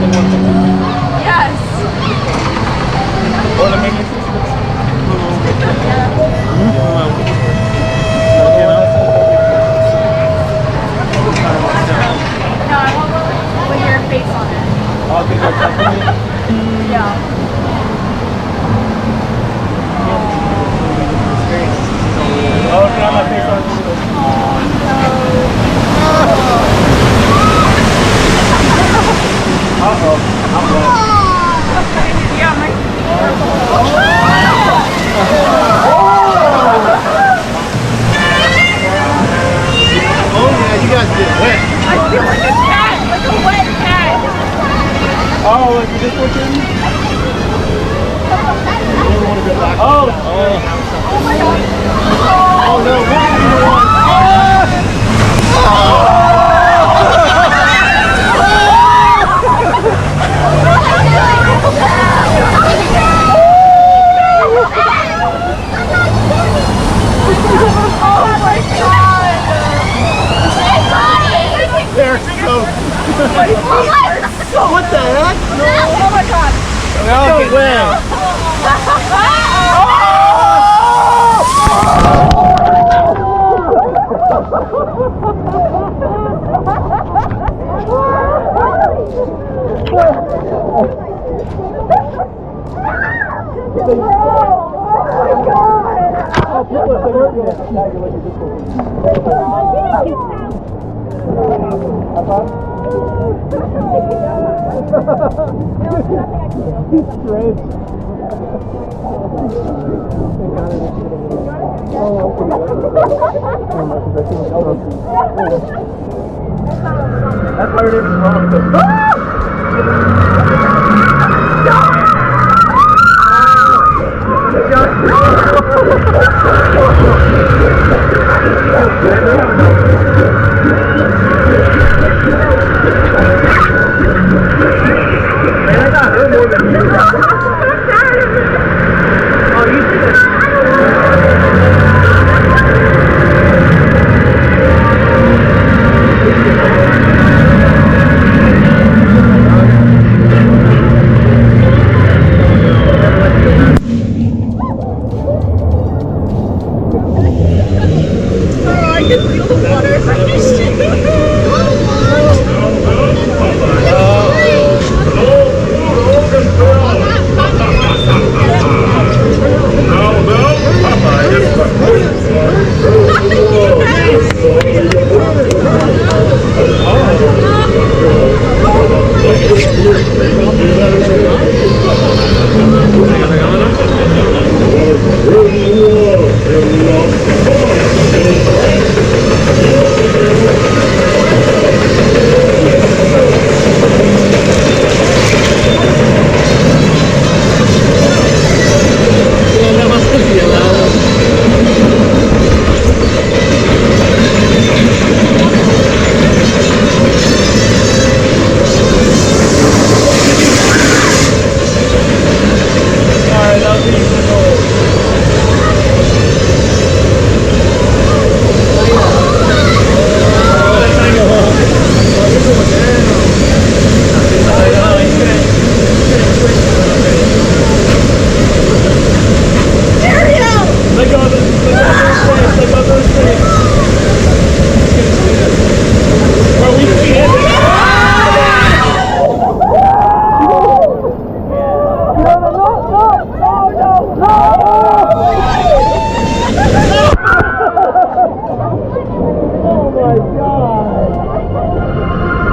Yes. Hola, Mimi. No, I want one with your face on it. Yeah. Oh, it's got my face on it. Uh-oh. I'm wet. Yeah, my Oh, yeah, you guys get wet. I feel like a cat, like a wet cat. Oh, like you just looked in? Oh, Oh my god. oh no, what is the one? Oh my god. They're so. What the heck? Oh my god. They're all getting wet. That's why it is wrong.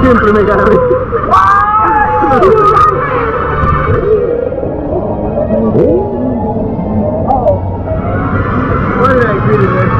Siempre me gana. Why did I agree to this?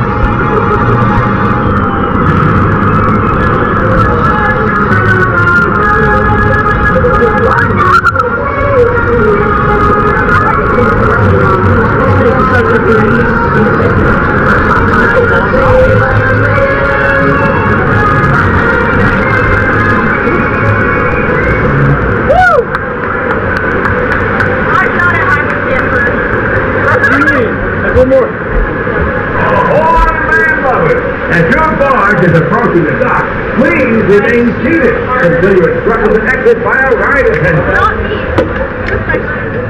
One more. As your barge is approaching the dock, please remain seated until you're instructed to exit by a ride attendant. Not me. Just my